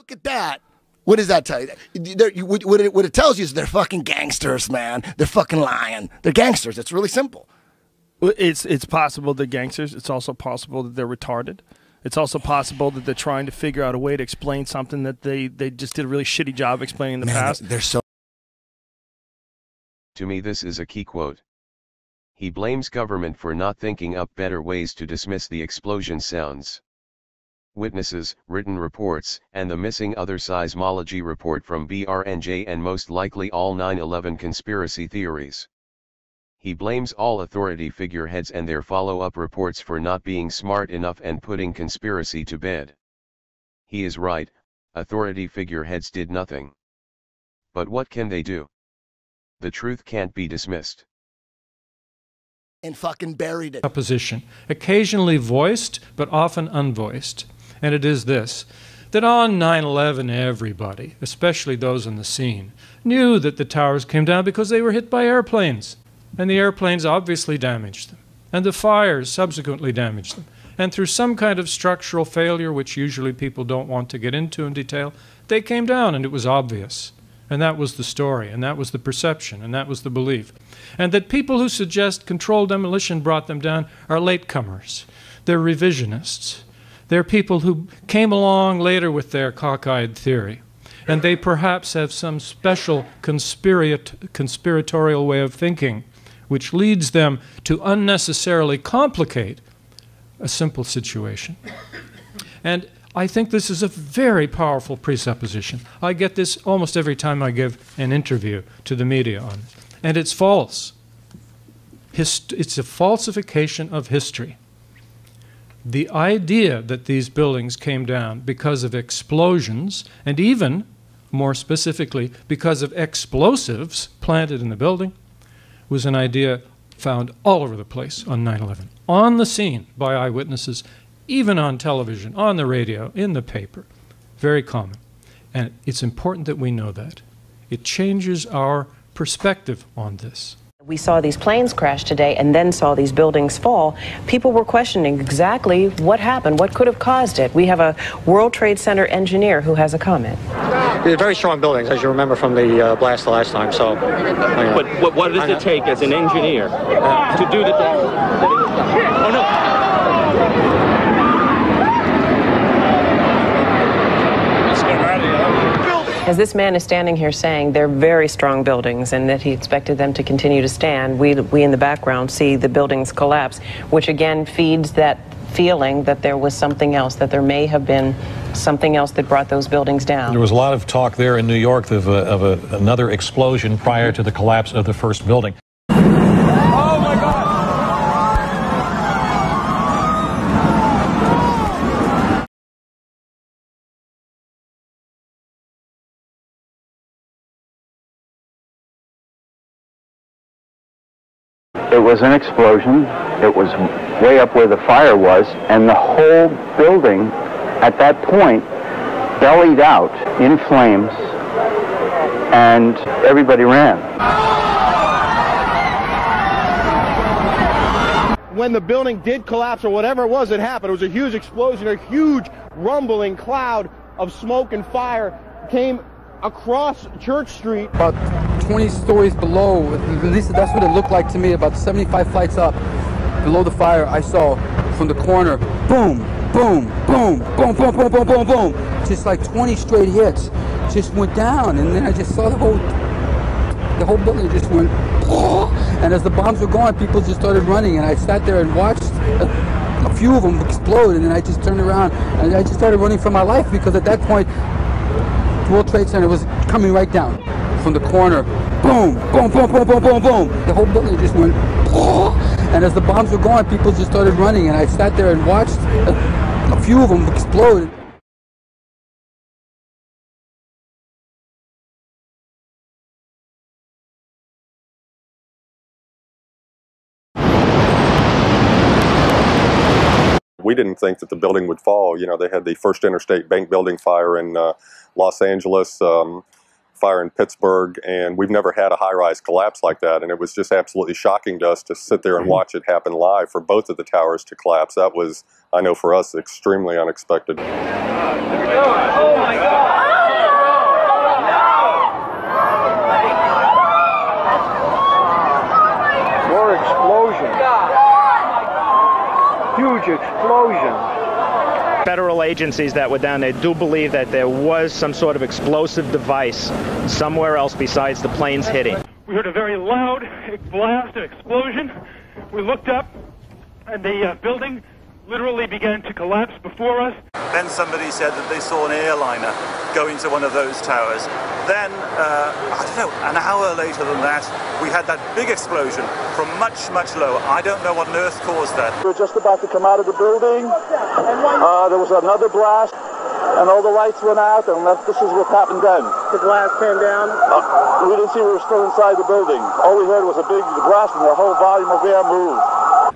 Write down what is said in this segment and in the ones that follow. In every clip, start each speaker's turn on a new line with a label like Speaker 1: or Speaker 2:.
Speaker 1: Look at that. What does that tell you? What it tells you is they're fucking gangsters, man. They're fucking lying. They're gangsters. It's really simple.
Speaker 2: It's possible they're gangsters. It's also possible that they're retarded. It's also possible that they're trying to figure out a way to explain something that they just did a really shitty job explaining in the past.
Speaker 1: They're so...
Speaker 3: To me, this is a key quote. He blames government for not thinking up better ways to dismiss the explosion sounds. Witnesses, written reports, and the missing other seismology report from BRNJ, and most likely all 9/11 conspiracy theories. He blames all authority figureheads and their follow-up reports for not being smart enough and putting conspiracy to bed. He is right, authority figureheads did nothing. But what can they do? The truth can't be dismissed.
Speaker 1: And fucking buried it.
Speaker 4: Opposition, occasionally voiced, but often unvoiced. And it is this, that on 9/11 everybody, especially those on the scene, knew that the towers came down because they were hit by airplanes. And the airplanes obviously damaged them. And the fires subsequently damaged them. And through some kind of structural failure, which usually people don't want to get into in detail, they came down and it was obvious. And that was the story, and that was the perception, and that was the belief. And that people who suggest controlled demolition brought them down are latecomers. They're revisionists. They're people who came along later with their cockeyed theory. And they perhaps have some special conspiratorial way of thinking, which leads them to unnecessarily complicate a simple situation. And I think this is a very powerful presupposition. I get this almost every time I give an interview to the media on it. And it's false. It's a falsification of history. The idea that these buildings came down because of explosions, and even, more specifically, because of explosives planted in the building, was an idea found all over the place on 9/11. On the scene by eyewitnesses, even on television, on the radio, in the paper. Very common. And it's important that we know that. It changes our perspective on this.
Speaker 5: We saw these planes crash today and then saw these buildings fall. People were questioning exactly what happened, what could have caused it. We have a World Trade Center engineer who has a comment.
Speaker 6: They're very strong buildings, as you remember from the blast the last time. So,
Speaker 7: But what does it take as an engineer to do the... Oh, no.
Speaker 5: As this man is standing here saying they're very strong buildings and that he expected them to continue to stand, we in the background see the buildings collapse, which again feeds that feeling that there was something else, that there may have been something else that brought those buildings down.
Speaker 8: There was a lot of talk there in New York of another explosion prior to the collapse of the first building.
Speaker 7: Oh, my God!
Speaker 9: It was an explosion. It was way up where the fire was, and the whole building at that point bellied out in flames, and everybody ran.
Speaker 10: When the building did collapse, or whatever it was that happened, it was a huge explosion, a huge rumbling cloud of smoke and fire came across Church Street.
Speaker 11: About 20 stories below, at least that's what it looked like to me, about 75 flights up. Below the fire, I saw from the corner, boom, boom, boom, boom, boom, boom, boom, boom, boom. Just like 20 straight hits, just went down, and then I just saw the whole building just went, and as the bombs were going, people just started running, and I sat there and watched a few of them explode, and then I just turned around, and I just started running for my life, because at that point, the World Trade Center was coming right down from the corner. Boom, boom, boom, boom, boom, boom, boom. The whole building just went, and as the bombs were going, people just started running, and I sat there and watched a few of them explode.
Speaker 12: We didn't think that the building would fall. You know, they had the first interstate bank building fire in Los Angeles, fire in Pittsburgh, and we've never had a high-rise collapse like that, and it was just absolutely shocking to us to sit there and watch it happen live for both of the towers to collapse. That was, I know for us, extremely unexpected.
Speaker 7: Oh my God!
Speaker 13: federal agencies that were down there do believe that there was some sort of explosive device somewhere else besides the planes hitting.
Speaker 14: We heard a very loud blast, an explosion. We looked up, and the building literally began to collapse before us.
Speaker 15: Then somebody said that they saw an airliner go into one of those towers. Then, I don't know, an hour later than that, we had that big explosion from much, much lower. I don't know what on earth caused that.
Speaker 16: We were just about to come out of the building. There was another blast, and all the lights went out, and this is what happened then.
Speaker 10: The glass came down?
Speaker 16: We didn't see we were still inside the building. All we heard was a big blast, and the whole volume of air moved.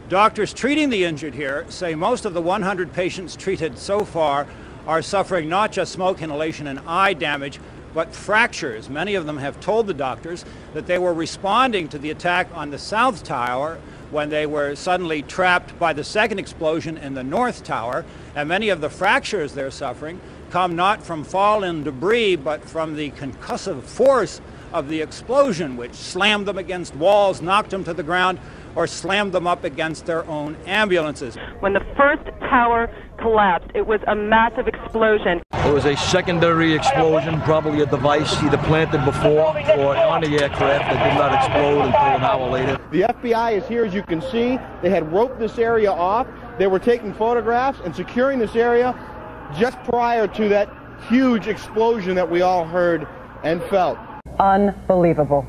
Speaker 17: Doctors treating the injured here say most of the 100 patients treated so far are suffering not just smoke inhalation and eye damage, but fractures. Many of them have told the doctors that they were responding to the attack on the South Tower when they were suddenly trapped by the second explosion in the North Tower, and many of the fractures they're suffering come not from fallen debris, but from the concussive force of the explosion, which slammed them against walls, knocked them to the ground, or slammed them up against their own ambulances.
Speaker 18: When the first tower collapsed, it was a massive explosion.
Speaker 19: It was a secondary explosion, probably a device either planted before or on the aircraft that did not explode until an hour later.
Speaker 10: The FBI is here, as you can see. They had roped this area off. They were taking photographs and securing this area just prior to that huge explosion that we all heard and felt.
Speaker 5: Unbelievable.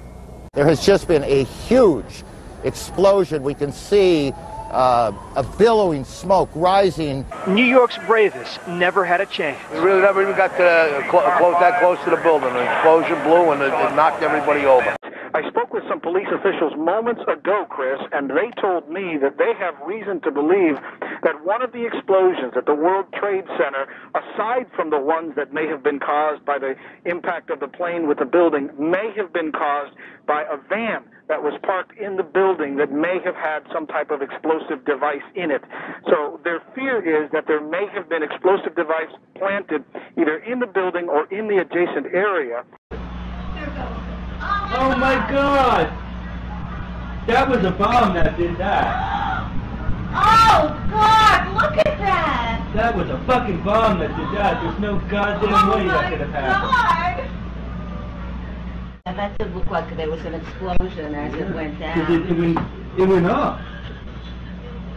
Speaker 20: There has just been a huge explosion. We can see a billowing smoke rising.
Speaker 21: New York's bravest never had a chance.
Speaker 22: We really never even got to that close to the building. An explosion blew and it knocked everybody over.
Speaker 23: I spoke with some police officials moments ago, Chris, and they told me that they have reason to believe that one of the explosions at the World Trade Center, aside from the ones that may have been caused by the impact of the plane with the building, may have been caused by a van that was parked in the building that may have had some type of explosive device in it. So their fear is that there may have been explosive device planted either in the building or in the adjacent area.
Speaker 24: Oh my God! That was a bomb that did that.
Speaker 25: Oh God, look at that!
Speaker 24: That was a fucking bomb that did that. There's no goddamn way that could have happened.
Speaker 25: And that did look like there was an explosion as it went down.
Speaker 24: It went up.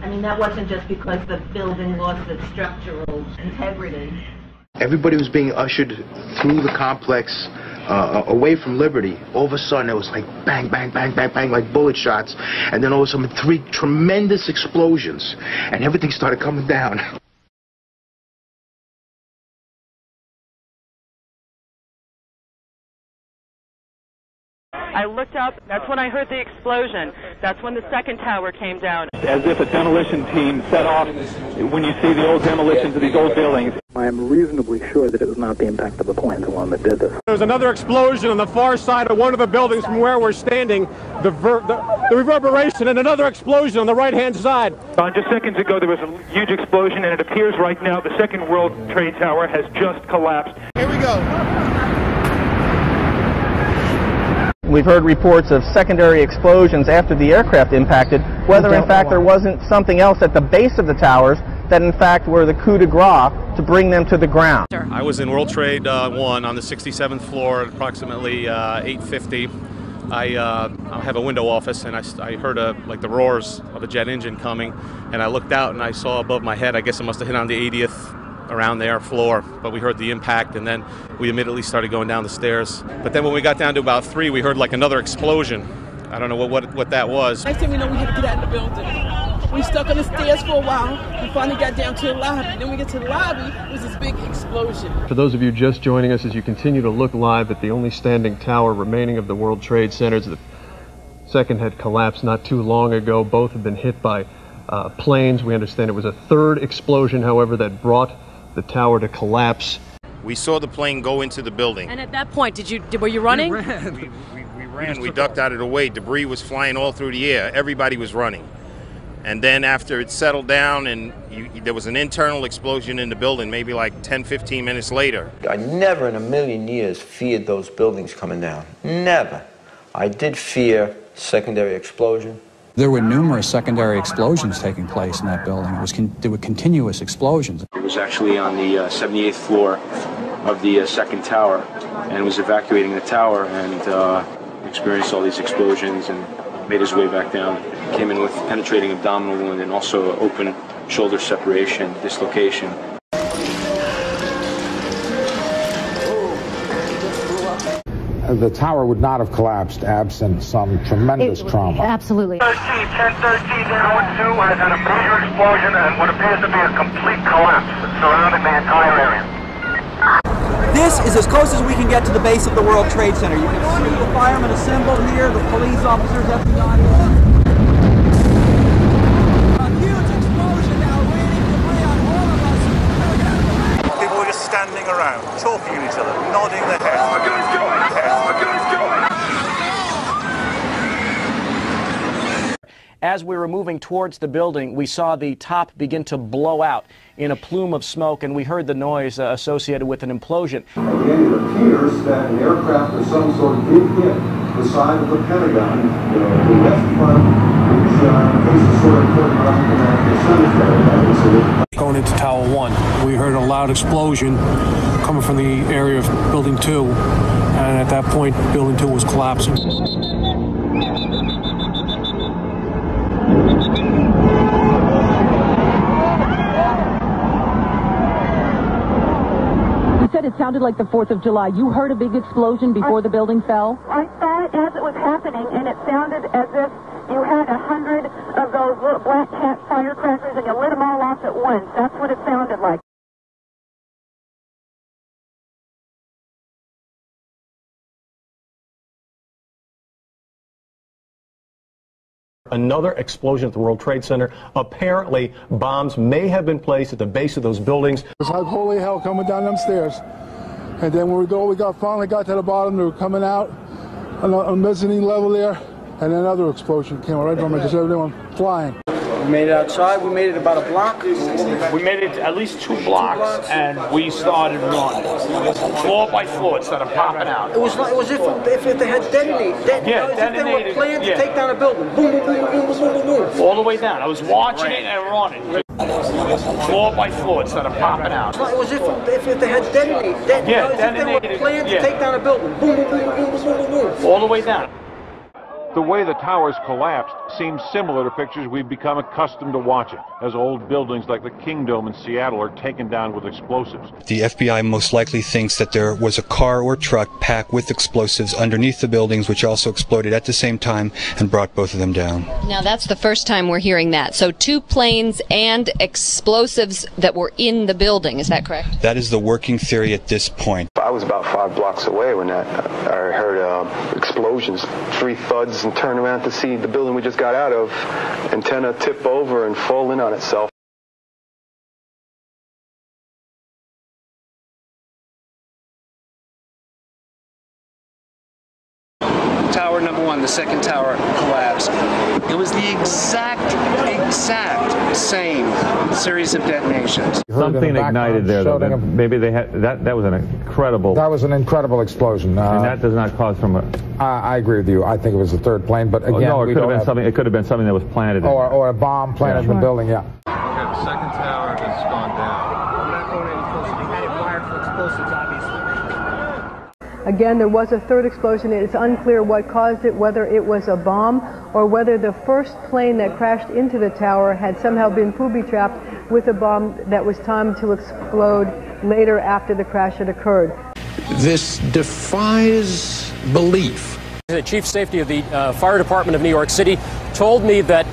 Speaker 25: I mean, that wasn't just because the building lost its structural integrity.
Speaker 26: Everybody was being ushered through the complex away from Liberty. All of a sudden, it was like bang, bang, bang, bang, bang, like bullet shots. And then all of a sudden, 3 tremendous explosions. And everything started coming down.
Speaker 18: I looked up, that's when I heard the explosion. That's when the second tower came down.
Speaker 14: As if a demolition team set off when you see the old demolitions of these old buildings.
Speaker 27: I am reasonably sure that it was not the impact of the plane, the one that did this.
Speaker 10: There was another explosion on the far side of one of the buildings from where we're standing. The reverberation and another explosion on the right-hand side.
Speaker 14: Just seconds ago, there was a huge explosion, and it appears right now the second World Trade Tower has just collapsed.
Speaker 10: Here we go.
Speaker 28: We've heard reports of secondary explosions after the aircraft impacted, whether in fact there wasn't something else at the base of the towers that in fact were the coup de grace to bring them to the ground.
Speaker 29: I was in World Trade 1 on the 67th floor at approximately 8:50. I have a window office, and I heard like the roars of a jet engine coming, and I looked out and I saw above my head, I guess it must have hit on the 80th around there floor, but we heard the impact, and then we immediately started going down the stairs. But then when we got down to about 3, we heard like another explosion. I don't know what that was.
Speaker 30: Next thing we know, we had to get out of the building. We stuck on the stairs for a while. We finally got down to the lobby. Then we get to the lobby, it was this big explosion.
Speaker 31: For those of you just joining us, as you continue to look live at the only standing tower remaining of the World Trade Centers, the second had collapsed not too long ago. Both have been hit by planes. We understand it was a third explosion, however, that brought the tower to collapse.
Speaker 32: We saw the plane go into the building.
Speaker 18: And at that point, were you running?
Speaker 32: We ran. We ducked out of the way. Debris was flying all through the air. Everybody was running. And then after it settled down and there was an internal explosion in the building, maybe like 10, 15 minutes later.
Speaker 33: I never in a million years feared those buildings coming down. Never. I did fear secondary explosion,
Speaker 1: There were numerous secondary explosions taking place in that building. There were continuous explosions.
Speaker 2: It was actually on the 78th floor of the second tower, and was evacuating the tower and experienced all these explosions and made his way back down. Came in with penetrating abdominal wound and also open shoulder separation, dislocation.
Speaker 3: The tower would not have collapsed absent some tremendous trauma.
Speaker 4: Absolutely.
Speaker 23: 1013-02 has had a major explosion and what appears to be a complete collapse surrounding the entire area.
Speaker 6: This is as close as we can get to the base of the World Trade Center. You can see the firemen assembled here, the police officers, FBI. A huge explosion now, raining debris on all of us.
Speaker 7: People were just standing around, talking to each other, nodding their heads. My gun's going! My gun's going!
Speaker 8: As we were moving towards the building, we saw the top begin to blow out in a plume of smoke, and we heard the noise associated with an implosion.
Speaker 9: Again, it appears that an aircraft of some sort did hit the side of the Pentagon. The west front faces sort of curtain around the cemetery.
Speaker 11: Going into Tower 1, we heard a loud explosion coming from the area of Building 2, and at that point, Building 2 was collapsing.
Speaker 12: It sounded like the 4th of July. You heard a big explosion before the building fell?
Speaker 25: I saw it as it was happening, and it sounded as if you had 100 of those little black cat firecrackers and you lit them all off at once. That's what it sounded like.
Speaker 13: Another explosion at the World Trade Center. Apparently, bombs may have been placed at the base of those buildings.
Speaker 15: It's like holy hell coming down them stairs. And then when we finally got to the bottom, they were coming out on the mezzanine level there, and another explosion came right from it, just everyone flying.
Speaker 6: We made it outside. We made it about a block. We made it at least 2 blocks, and we started running. Floor by floor, it started popping out. It was as if they had detonated. They were planned to take down a building. Boom, boom, boom, boom, boom, boom, boom. All the way down. I was watching it and running. Floor by floor, it started popping out. It was as if they had detonated. They were planned to take down a building. Boom, boom, boom, boom, boom, boom, boom. All the way down.
Speaker 16: The way the towers collapsed seems similar to pictures we've become accustomed to watching, as old buildings like the Kingdome in Seattle are taken down with explosives.
Speaker 34: The FBI most likely thinks that there was a car or truck packed with explosives underneath the buildings, which also exploded at the same time and brought both of them down.
Speaker 35: Now, that's the first time we're hearing that. So 2 planes and explosives that were in the building. Is that correct?
Speaker 34: That is the working theory at this point.
Speaker 36: I was about 5 blocks away when I heard explosions, 3 thuds, and turned around to see the building we just got out of, antenna tip over and fall in on itself.
Speaker 6: Tower number 1, the second tower collapsed. It was the exact same series of detonations.
Speaker 37: Something ignited there, though. Maybe they had that was an incredible.
Speaker 3: That was an incredible explosion.
Speaker 37: And that does not cause from a.
Speaker 3: I agree with you. I think it was the 3rd plane, but again,
Speaker 37: no, it could have been something. It could have been something that was planted.
Speaker 3: Or a bomb planted in the building. Yeah.
Speaker 11: Okay, the second tower has gone down.
Speaker 38: I'm not going any closer. They had it wired for explosives, obviously.
Speaker 39: Again, there was a 3rd explosion. It's unclear what caused it, whether it was a bomb or whether the first plane that crashed into the tower had somehow been booby-trapped with a bomb that was timed to explode later after the crash had occurred.
Speaker 11: This defies belief.
Speaker 40: The chief safety of the fire department of New York City told me that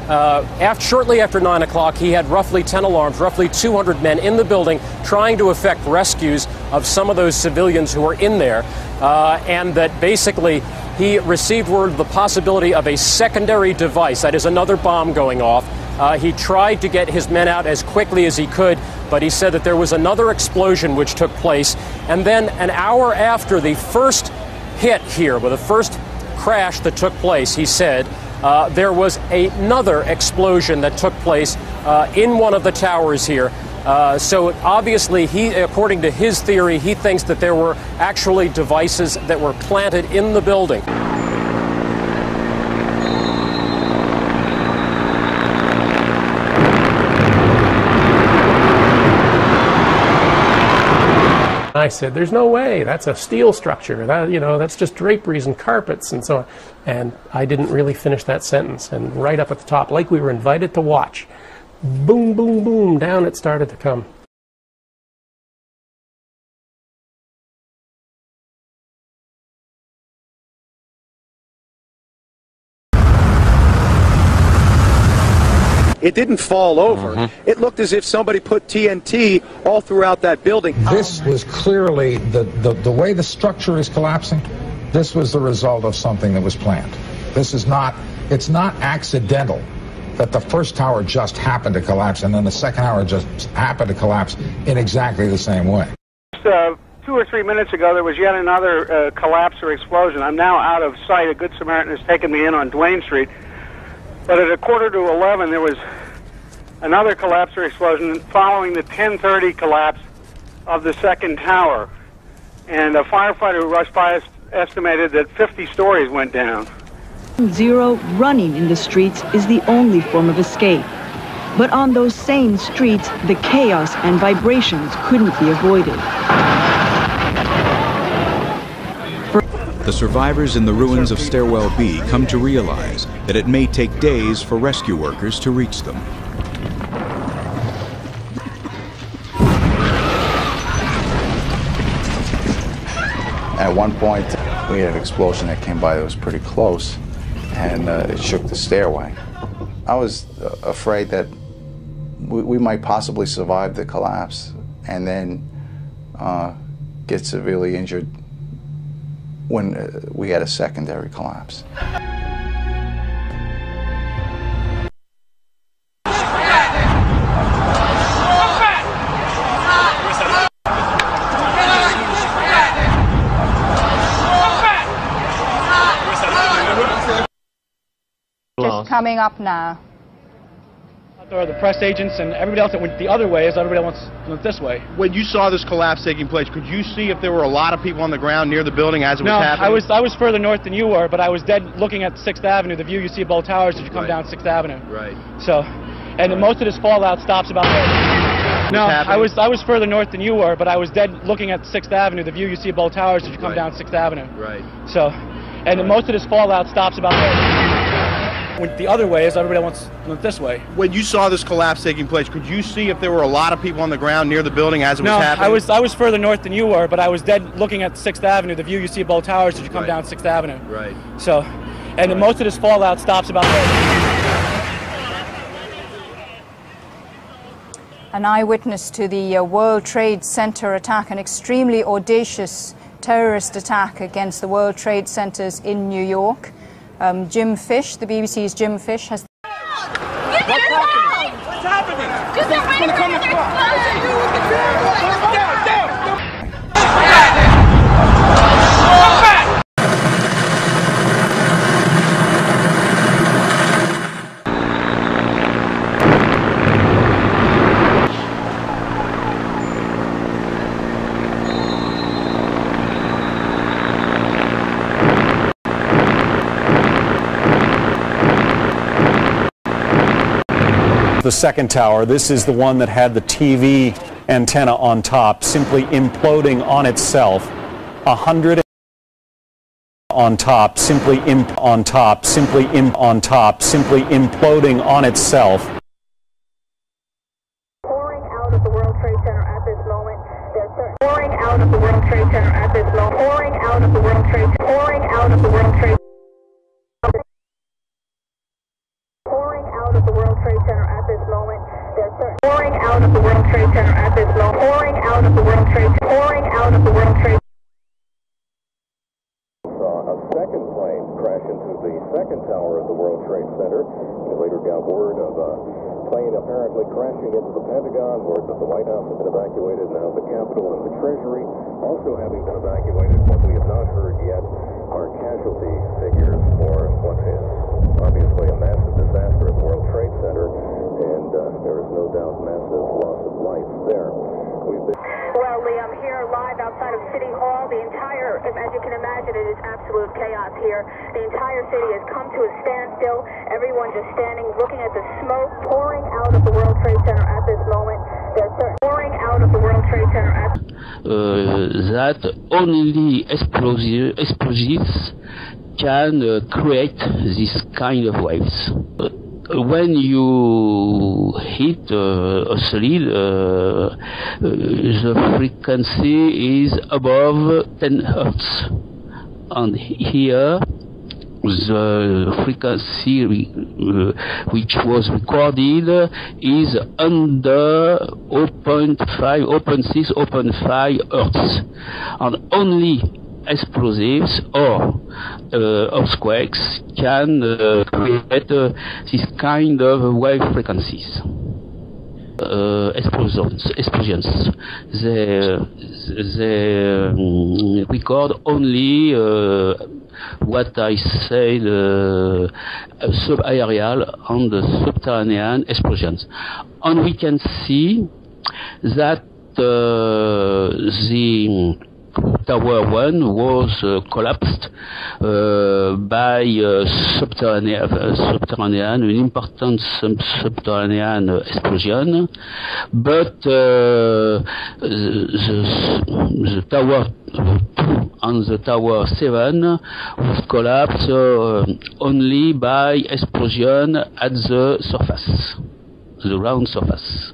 Speaker 40: shortly after 9 o'clock, he had roughly 10 alarms, roughly 200 men in the building trying to effect rescues of some of those civilians who were in there, and that basically he received word of the possibility of a secondary device, that is another bomb going off. He tried to get his men out as quickly as he could, but he said that there was another explosion which took place, and then an hour after the first hit here, with the first crash that took place, he said, there was another explosion that took place in one of the towers here. So obviously, according to his theory, he thinks that there were actually devices that were planted in the building. I said, there's no way. That's a steel structure. That's just draperies and carpets and so on. And I didn't really finish that sentence. And right up at the top, like we were invited to watch, boom, boom, boom, down it started to come.
Speaker 1: It didn't fall over. It looked as if somebody put TNT all throughout that building.
Speaker 3: This was clearly, the way the structure is collapsing, this was the result of something that was planned. It's not accidental that the first tower just happened to collapse and then the second tower just happened to collapse in exactly the same way.
Speaker 23: 2 or 3 minutes ago, there was yet another collapse or explosion. I'm now out of sight. A Good Samaritan has taken me in on Duane Street. But at 11:15, there was another collapse or explosion following the 10:30 collapse of the second tower. And a firefighter who rushed by estimated that 50 stories went down.
Speaker 12: Zero, running in the streets is the only form of escape. But on those same streets, the chaos and vibrations couldn't be avoided.
Speaker 4: The survivors in the ruins of Stairwell B come to realize that it may take days for rescue workers to reach them.
Speaker 5: At one point, we had an explosion that came by that was pretty close, and it shook the stairway. I was afraid that we might possibly survive the collapse and then get severely injured when we had a secondary collapse.
Speaker 10: Just coming up now.
Speaker 38: There are the press agents and everybody else that went the other way as everybody else went this way.
Speaker 14: When you saw this collapse taking place, could you see if there were a lot of people on the ground near the building as it was happening?
Speaker 38: No, I was further north than you were, but I was dead looking at 6th Avenue, the view you see of both towers as you come down 6th Avenue.
Speaker 14: Right.
Speaker 38: So, and most of this fallout stops about there. No, I was further north than you were, but I was dead looking at 6th Avenue, the view you see of both towers as you come down 6th Avenue.
Speaker 14: Right.
Speaker 38: So, and most of this fallout stops about there. Went the other way as everybody else went this way.
Speaker 14: When you saw this collapse taking place, could you see if there were a lot of people on the ground near the building as it was happening?
Speaker 38: No, I was further north than you were, but I was dead looking at 6th Avenue, the view you see of both towers as you come down 6th Avenue.
Speaker 14: Right.
Speaker 38: So, and most of this fallout stops about there.
Speaker 10: An eyewitness to the World Trade Center attack, an extremely audacious terrorist attack against the World Trade Centers in New York. Jim Fish, the BBC's Jim Fish, has...
Speaker 17: What's happening? What's happening? Because they're ready for another explosion!
Speaker 18: The second tower, this is the one that had the TV antenna on top, simply imploding on itself. 100 on top, simply imploding on itself.
Speaker 25: Pouring out of the World Trade Center at this moment. They're pouring out of the World Trade Center at this moment. Pouring out of the World Trade. Pouring out of the World Trade. Pouring out of the World Trade Center at this moment. They're pouring out of the World Trade Center at this moment. Pouring out of the World Trade. Pouring out of the World Trade.
Speaker 36: Saw a second plane crash into the second tower of the World Trade Center. We later got word of a plane apparently crashing into the Pentagon. Word that the White House has been evacuated. Now the Capitol and the Treasury also having been evacuated. What we have not heard yet are casualty figures for what is obviously a massive disaster at the World Trade Center, and there is no doubt massive loss of life there.
Speaker 25: Well, Lee, I'm here live outside of City Hall. The entire, as you can imagine, it is absolute chaos here. The entire city has come to a standstill. Everyone just standing, looking at the smoke pouring out of the World Trade Center at this moment. They're pouring out result of the World Trade Center
Speaker 2: that only explosives can create this kind of waves. When you hit a solid, the frequency is above 10 hertz, and here the frequency which was recorded is under 0.5, 0.6, 0.5 hertz, and only explosives or earthquakes can create this kind of wave frequencies. Explosions. They record only what I said, subaerial and subterranean explosions. And we can see that the Tower 1 was collapsed by subterranean, an important subterranean explosion, but the Tower 2 and the Tower 7 was collapsed only by explosion at the surface, the ground surface.